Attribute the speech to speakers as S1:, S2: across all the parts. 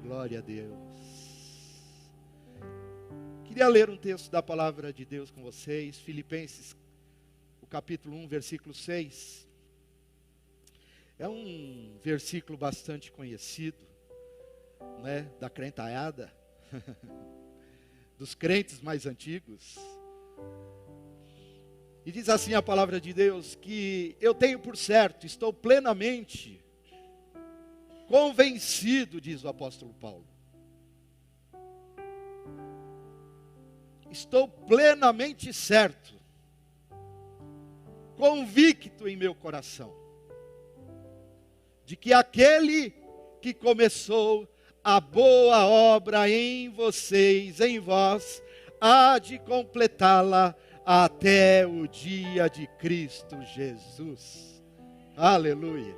S1: Glória a Deus. Queria ler um texto da palavra de Deus com vocês, Filipenses, o capítulo 1, versículo 6. É um versículo bastante conhecido, né, da crentalhada, dos crentes mais antigos. E diz assim a palavra de Deus, que eu tenho por certo, estou plenamente convencido, diz o apóstolo Paulo. Estou plenamente certo, convicto em meu coração, de que aquele que começou a boa obra em vocês, em vós, há de completá-la até o dia de Cristo Jesus. Aleluia.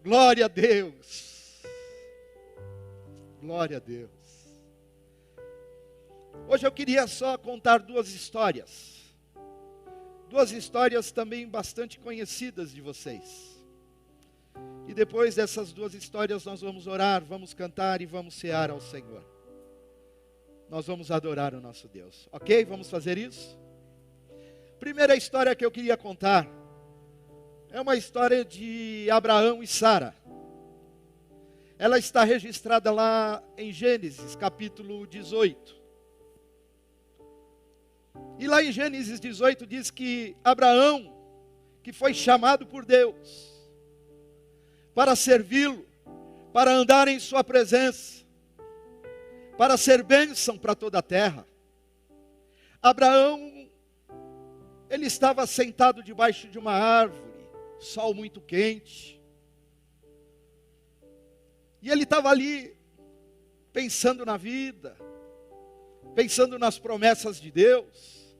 S1: Glória a Deus. Glória a Deus. Hoje eu queria só contar duas histórias. Duas histórias também bastante conhecidas de vocês. E depois dessas duas histórias nós vamos orar, vamos cantar e vamos cear ao Senhor. Nós vamos adorar o nosso Deus. Ok? Vamos fazer isso? Primeira história que eu queria contar é uma história de Abraão e Sara. Ela está registrada lá em Gênesis, capítulo 18. E lá em Gênesis 18 diz que Abraão, que foi chamado por Deus para servi-lo, para andar em sua presença, para ser bênção para toda a terra. Abraão, ele estava sentado debaixo de uma árvore, sol muito quente. E ele estava ali, pensando na vida, pensando nas promessas de Deus.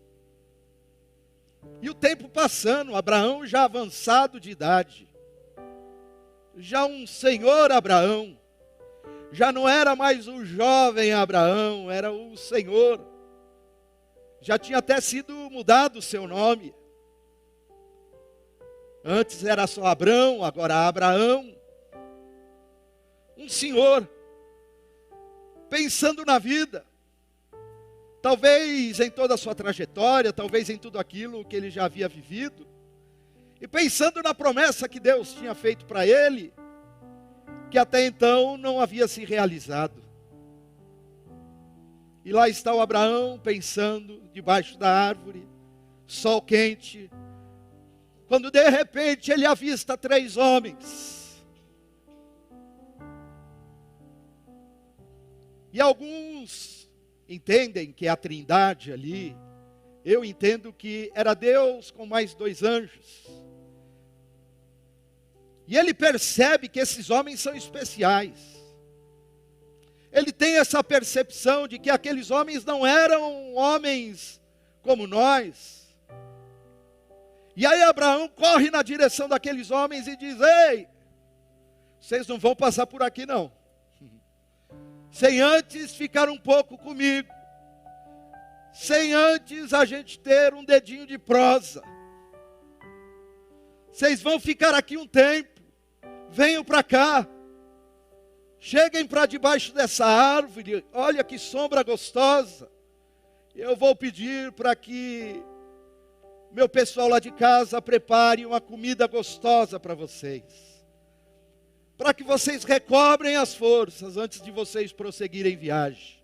S1: E o tempo passando, Abraão já avançado de idade, já um senhor Abraão, já não era mais o jovem Abraão, era o senhor. Já tinha até sido mudado o seu nome. Antes era só Abrão, agora Abraão. Um senhor, pensando na vida, talvez em toda a sua trajetória, talvez em tudo aquilo que ele já havia vivido, e pensando na promessa que Deus tinha feito para ele, que até então não havia se realizado. E lá está o Abraão pensando debaixo da árvore, sol quente, quando de repente ele avista 3 homens. E alguns entendem que é a Trindade ali. Eu entendo que era Deus com mais 2 anjos. E ele percebe que esses homens são especiais. Ele tem essa percepção de que aqueles homens não eram homens como nós. E aí Abraão corre na direção daqueles homens e diz: ei, vocês não vão passar por aqui não, sem antes ficar um pouco comigo, sem antes a gente ter um dedinho de prosa. Vocês vão ficar aqui um tempo, venham para cá, cheguem para debaixo dessa árvore, olha que sombra gostosa. Eu vou pedir para que meu pessoal lá de casa prepare uma comida gostosa para vocês, para que vocês recobrem as forças antes de vocês prosseguirem viagem.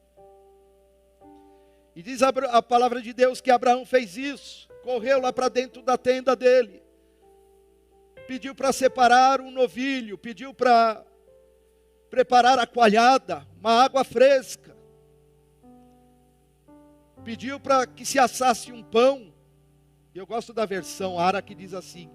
S1: E diz a palavra de Deus que Abraão fez isso, correu lá para dentro da tenda dele, pediu para separar um novilho, pediu para preparar a coalhada, uma água fresca, pediu para que se assasse um pão. Eu gosto da versão Ara que diz assim: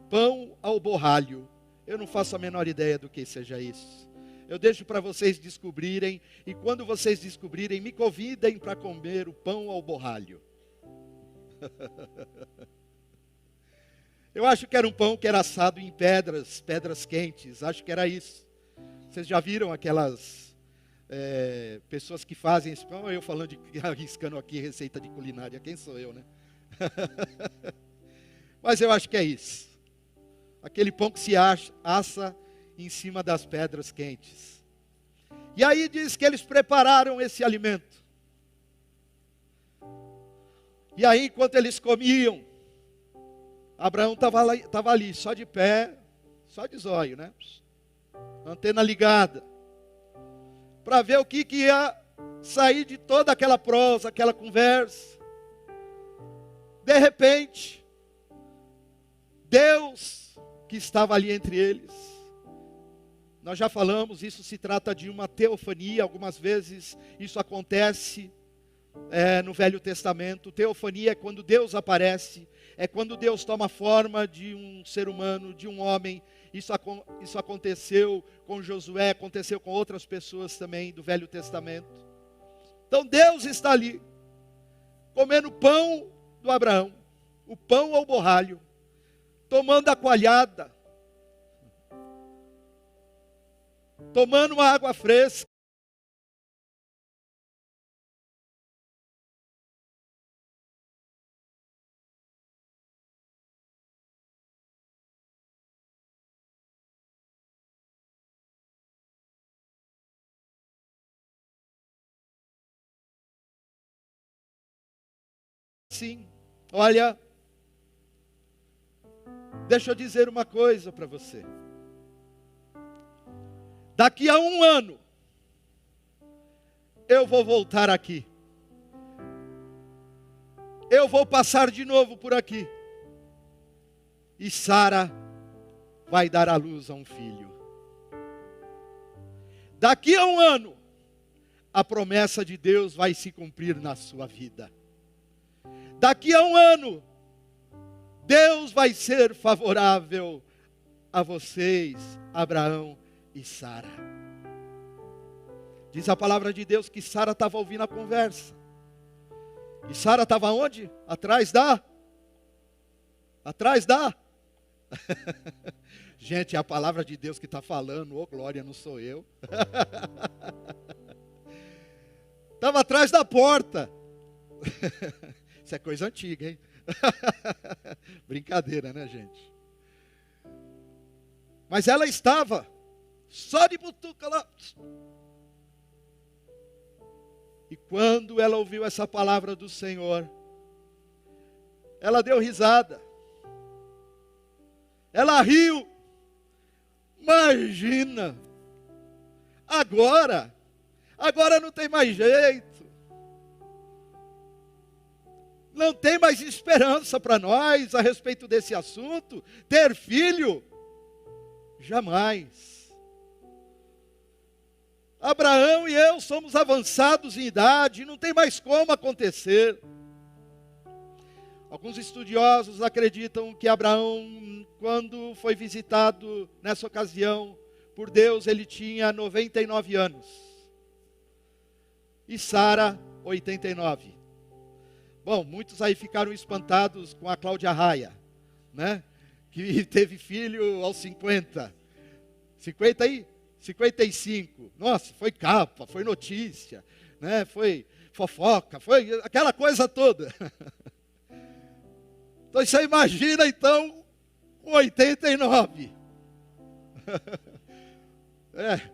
S1: pão ao borralho. Eu não faço a menor ideia do que seja isso. Eu deixo para vocês descobrirem, e quando vocês descobrirem, me convidem para comer o pão ao borralho. Eu acho que era um pão que era assado em pedras quentes, acho que era isso. Vocês já viram aquelas pessoas que fazem esse pão? Eu falando, arriscando aqui receita de culinária, quem sou eu, né? Mas eu acho que é isso. Aquele pão que se assa em cima das pedras quentes. E aí diz que eles prepararam esse alimento. E aí, enquanto eles comiam, Abraão estava ali, só de pé, só de zóio, né? Antena ligada, para ver o que ia sair de toda aquela prosa, aquela conversa. De repente, Deus que estava ali entre eles, nós já falamos, isso se trata de uma teofania. Algumas vezes isso acontece no Velho Testamento. Teofania é quando Deus aparece, é quando Deus toma forma de um ser humano, de um homem. Isso aconteceu com Josué, aconteceu com outras pessoas também do Velho Testamento. Então Deus está ali, comendo o pão do Abraão, o pão ao borralho, tomando a coalhada, tomando uma água fresca. Sim, olha, deixa eu dizer uma coisa para você. Daqui a 1 ano, eu vou voltar aqui. Eu vou passar de novo por aqui. E Sara vai dar à luz a um filho. Daqui a 1 ano, a promessa de Deus vai se cumprir na sua vida. Daqui a 1 ano, Deus vai ser favorável a vocês, Abraão e Sara. Diz a palavra de Deus que Sara estava ouvindo a conversa. E Sara estava onde? Atrás da? Gente, é a palavra de Deus que está falando. Ô glória, não sou eu. Estava atrás da porta. Isso é coisa antiga, hein? Brincadeira, né, gente? Mas ela estava só de butuca lá. E quando ela ouviu essa palavra do Senhor, ela deu risada. Ela riu. Imagina. Agora não tem mais jeito. Não tem mais esperança para nós a respeito desse assunto. Ter filho? Jamais. Abraão e eu somos avançados em idade, não tem mais como acontecer. Alguns estudiosos acreditam que Abraão, quando foi visitado nessa ocasião por Deus, ele tinha 99 anos. E Sara, 89. Bom, muitos aí ficaram espantados com a Cláudia Raia, né? Que teve filho aos 50. 50 aí? 55. Nossa, foi capa, foi notícia, né? Foi fofoca, foi aquela coisa toda. Então você imagina então com 89. É.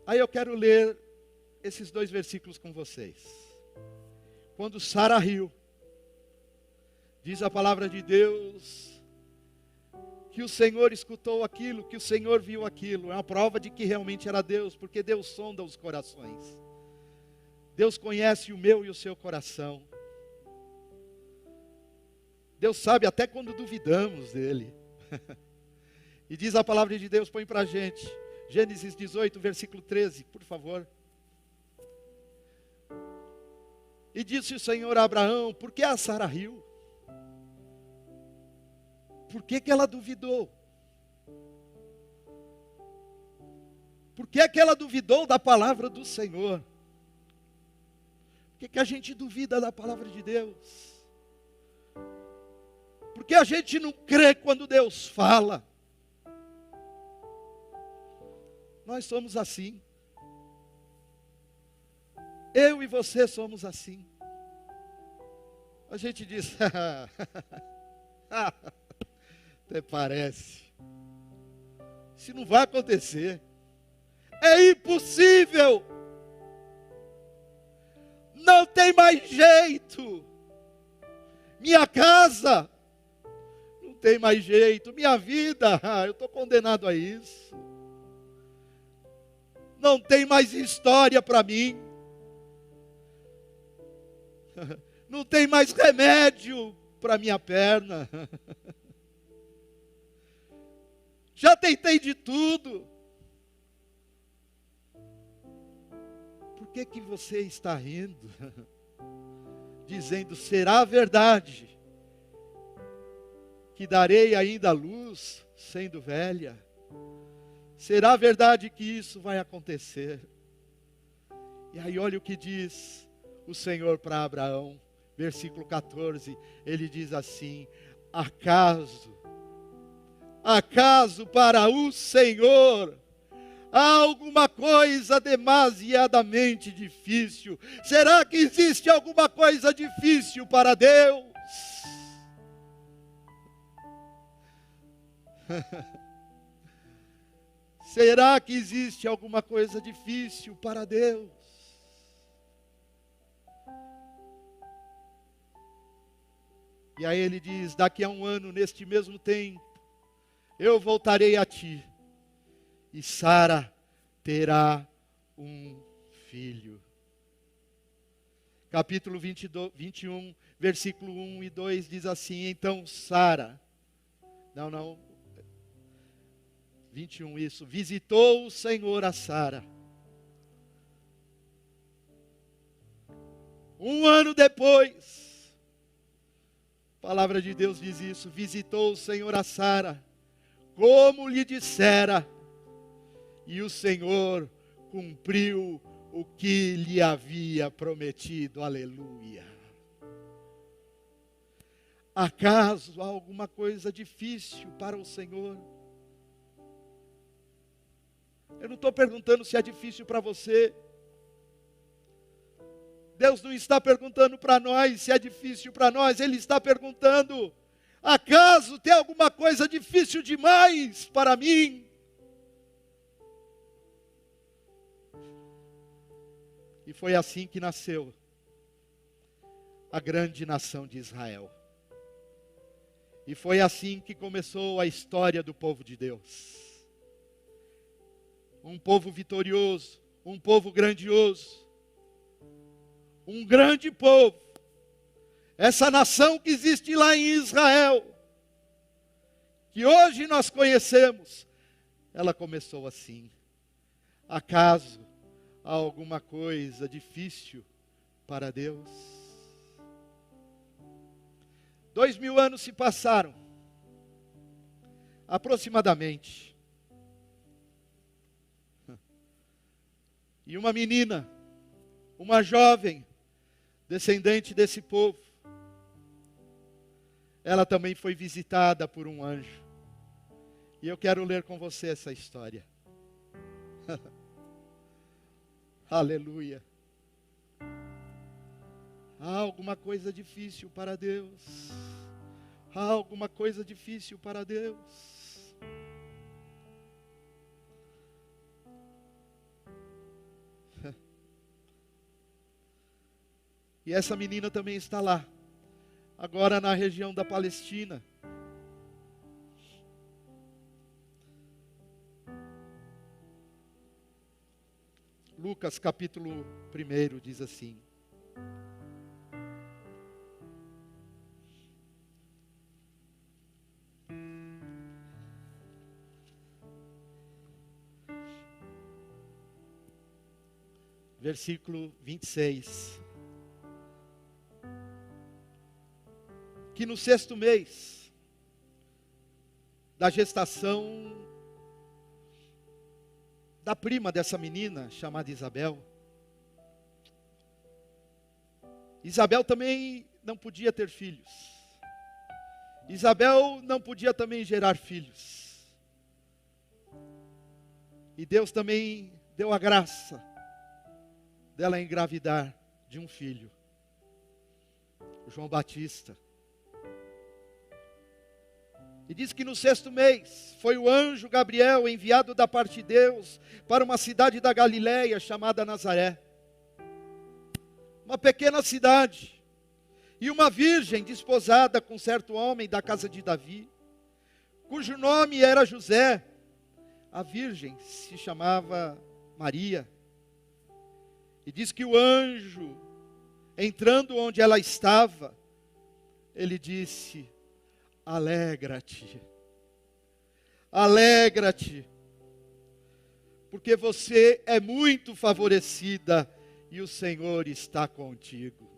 S1: Aí eu quero ler esses 2 versículos com vocês. Quando Sara riu, diz a palavra de Deus, que o Senhor escutou aquilo, que o Senhor viu aquilo. É uma prova de que realmente era Deus, porque Deus sonda os corações. Deus conhece o meu e o seu coração. Deus sabe até quando duvidamos dele. E diz a palavra de Deus, põe para a gente. Gênesis 18, versículo 13, por favor. E disse o Senhor a Abraão, por que a Sara riu? Por que ela duvidou? Por que ela duvidou da palavra do Senhor? Por que a gente duvida da palavra de Deus? Por que a gente não crê quando Deus fala? Nós somos assim. Eu e você somos assim. A gente diz, Até parece. Isso não vai acontecer. É impossível. Não tem mais jeito. Minha casa não tem mais jeito. Minha vida, eu estou condenado a isso. Não tem mais história para mim. Não tem mais remédio para minha perna. Já tentei de tudo. Por que você está rindo? Dizendo, será verdade que darei ainda luz, sendo velha? Será verdade que isso vai acontecer? E aí olha o que diz o Senhor para Abraão, versículo 14, ele diz assim, acaso para o Senhor há alguma coisa demasiadamente difícil? Será que existe alguma coisa difícil para Deus? Será que existe alguma coisa difícil para Deus? E aí ele diz, daqui a um ano, neste mesmo tempo, eu voltarei a ti, e Sara terá um filho. Capítulo 21, versículo 1 e 2 diz assim, então Sara, 21 isso, visitou o Senhor a Sara. Um ano depois, a palavra de Deus diz isso, visitou o Senhor a Sara, como lhe dissera, e o Senhor cumpriu o que lhe havia prometido, aleluia. Acaso há alguma coisa difícil para o Senhor? Eu não estou perguntando se é difícil para você. Deus não está perguntando para nós se é difícil para nós. Ele está perguntando, acaso tem alguma coisa difícil demais para mim? E foi assim que nasceu a grande nação de Israel. E foi assim que começou a história do povo de Deus. Um povo vitorioso, um povo grandioso, um grande povo. Essa nação que existe lá em Israel, que hoje nós conhecemos, ela começou assim. Acaso há alguma coisa difícil para Deus? 2000 anos se passaram, aproximadamente. E uma menina, uma jovem, descendente desse povo, ela também foi visitada por um anjo. E eu quero ler com você essa história. Aleluia. Há alguma coisa difícil para Deus. Há alguma coisa difícil para Deus. E essa menina também está lá, agora na região da Palestina. Lucas capítulo 1 diz assim. Versículo 26. Que no 6º mês da gestação da prima dessa menina, chamada Isabel. Isabel também não podia ter filhos. Isabel não podia também gerar filhos. E Deus também deu a graça dela engravidar de um filho, João Batista. E diz que no 6º mês foi o anjo Gabriel enviado da parte de Deus para uma cidade da Galileia chamada Nazaré. Uma pequena cidade. E uma virgem desposada com certo homem da casa de Davi, cujo nome era José. A virgem se chamava Maria. E diz que o anjo, entrando onde ela estava, ele disse: alegra-te, alegra-te, porque você é muito favorecida e o Senhor está contigo.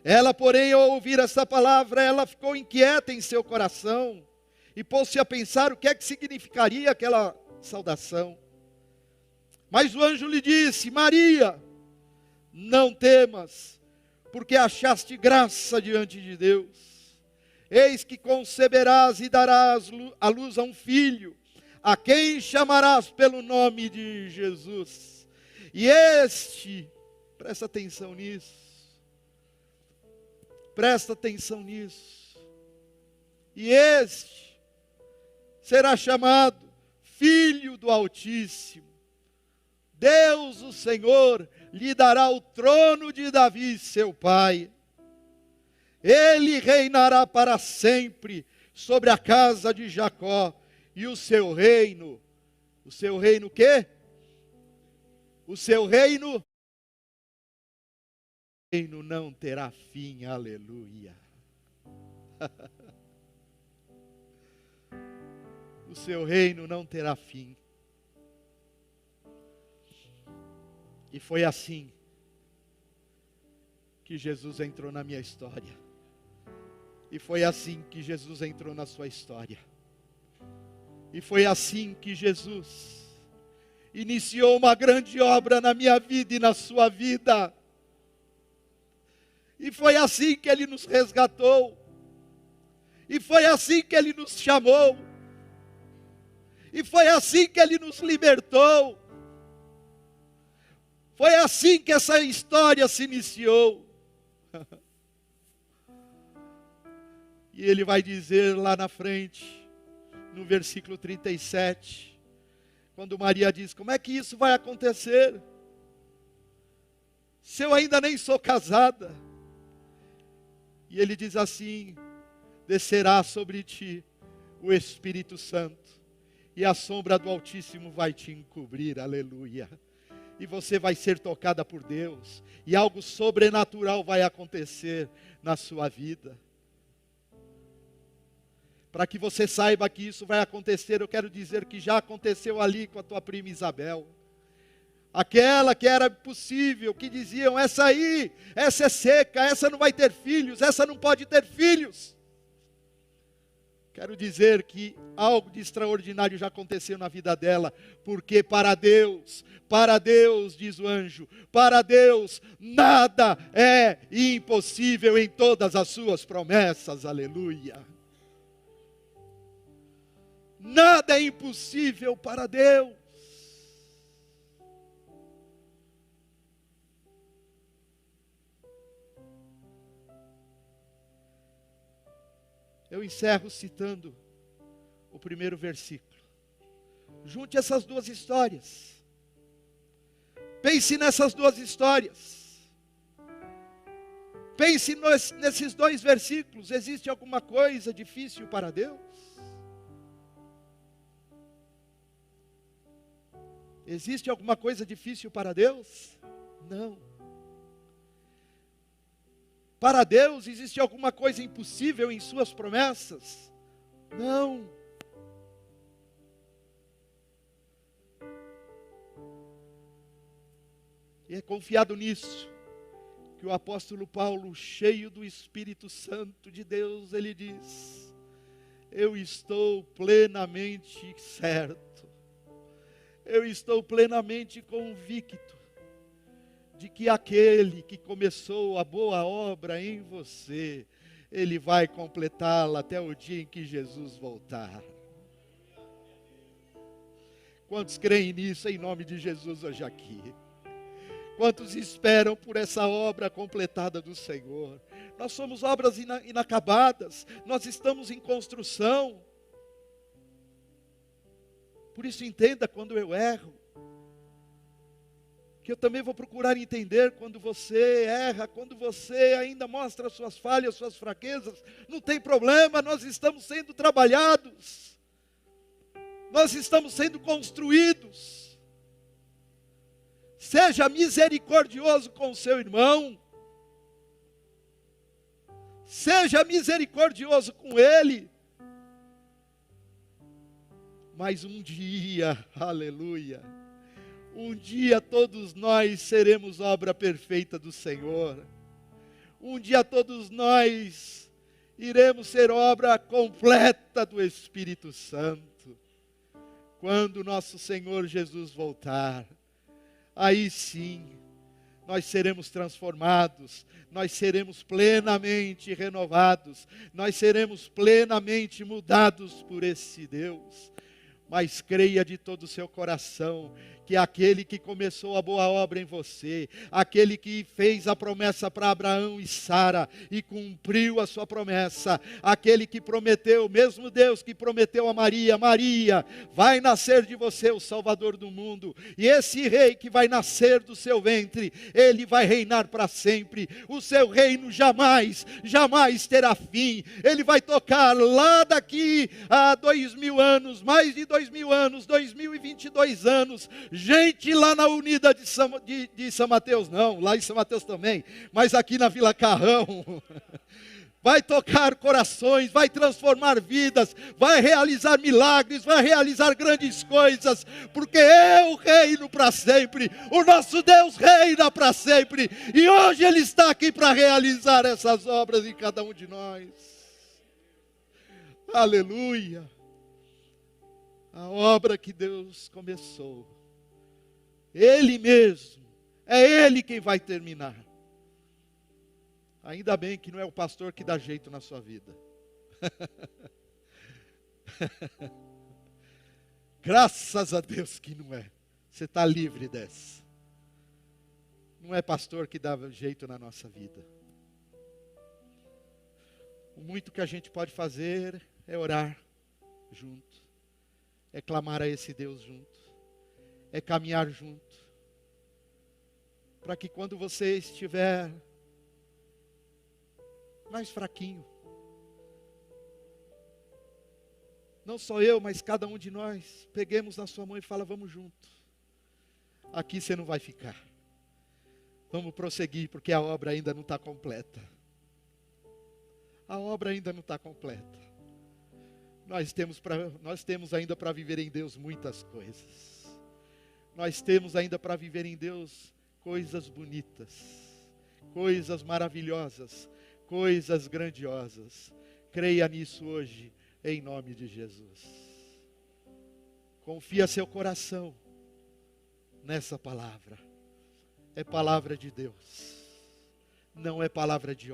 S1: Ela, porém, ao ouvir essa palavra, ela ficou inquieta em seu coração e pôs-se a pensar o que é que significaria aquela saudação. Mas o anjo lhe disse: Maria, não temas, porque achaste graça diante de Deus. Eis que conceberás e darás à luz a um filho, a quem chamarás pelo nome de Jesus. E este, presta atenção nisso, presta atenção nisso. E este será chamado Filho do Altíssimo. Deus, o Senhor, lhe dará o trono de Davi, seu pai. Ele reinará para sempre sobre a casa de Jacó, e o seu reino o quê? O seu reino não terá fim, aleluia. O seu reino não terá fim. E foi assim que Jesus entrou na minha história. E foi assim que Jesus entrou na sua história. E foi assim que Jesus iniciou uma grande obra na minha vida e na sua vida. E foi assim que Ele nos resgatou. E foi assim que Ele nos chamou. E foi assim que Ele nos libertou. Foi assim que essa história se iniciou. E Ele vai dizer lá na frente, no versículo 37, quando Maria diz: como é que isso vai acontecer? Se eu ainda nem sou casada. E Ele diz assim: descerá sobre ti o Espírito Santo, e a sombra do Altíssimo vai te encobrir, aleluia. E você vai ser tocada por Deus, e algo sobrenatural vai acontecer na sua vida. Para que você saiba que isso vai acontecer, eu quero dizer que já aconteceu ali com a tua prima Isabel. Aquela que era possível, que diziam: essa aí, essa é seca, essa não vai ter filhos, essa não pode ter filhos. Quero dizer que algo de extraordinário já aconteceu na vida dela, porque para Deus, diz o anjo, para Deus nada é impossível em todas as suas promessas, aleluia. Nada é impossível para Deus. Eu encerro citando o primeiro versículo. Junte essas duas histórias. Pense nessas duas histórias. Pense nesses dois versículos. Existe alguma coisa difícil para Deus? Existe alguma coisa difícil para Deus? Não. Para Deus existe alguma coisa impossível em suas promessas? Não. E é confiado nisso que o apóstolo Paulo, cheio do Espírito Santo de Deus, ele diz: eu estou plenamente certo, eu estou plenamente convicto de que aquele que começou a boa obra em você, Ele vai completá-la até o dia em que Jesus voltar. Quantos creem nisso em nome de Jesus hoje aqui? Quantos esperam por essa obra completada do Senhor? Nós somos obras inacabadas, nós estamos em construção. Por isso entenda quando eu erro, que eu também vou procurar entender quando você erra, quando você ainda mostra suas falhas, suas fraquezas. Não tem problema, nós estamos sendo trabalhados, nós estamos sendo construídos. Seja misericordioso com o seu irmão, seja misericordioso com ele. Mas um dia, aleluia, um dia todos nós seremos obra perfeita do Senhor. Um dia todos nós iremos ser obra completa do Espírito Santo. Quando nosso Senhor Jesus voltar, aí sim, nós seremos transformados, nós seremos plenamente renovados, nós seremos plenamente mudados por esse Deus. Mas creia de todo o seu coração que aquele que começou a boa obra em você, aquele que fez a promessa para Abraão e Sara e cumpriu a sua promessa, aquele que prometeu, mesmo Deus que prometeu a Maria, Maria, vai nascer de você o Salvador do mundo, e esse rei que vai nascer do seu ventre, ele vai reinar para sempre, o seu reino jamais, jamais terá fim, ele vai tocar lá daqui a 2000 anos, mais de 2000 anos, 2022 anos, gente lá na Unida de São Mateus, não, lá em São Mateus também, mas aqui na Vila Carrão, vai tocar corações, vai transformar vidas, vai realizar milagres, vai realizar grandes coisas, porque eu reino para sempre, o nosso Deus reina para sempre, e hoje Ele está aqui para realizar essas obras em cada um de nós. Aleluia! A obra que Deus começou, Ele mesmo, é Ele quem vai terminar. Ainda bem que não é o pastor que dá jeito na sua vida. Graças a Deus que não é. Você está livre dessa. Não é pastor que dá jeito na nossa vida. O muito que a gente pode fazer é orar junto. É clamar a esse Deus junto, é caminhar junto, para que quando você estiver mais fraquinho, não só eu, mas cada um de nós, peguemos na sua mão e fala, vamos junto, aqui você não vai ficar, vamos prosseguir, porque a obra ainda não está completa, a obra ainda não está completa. Nós temos ainda para viver em Deus muitas coisas. Nós temos ainda para viver em Deus coisas bonitas, coisas maravilhosas, coisas grandiosas. Creia nisso hoje, em nome de Jesus. Confia seu coração nessa palavra. É palavra de Deus, não é palavra de homem.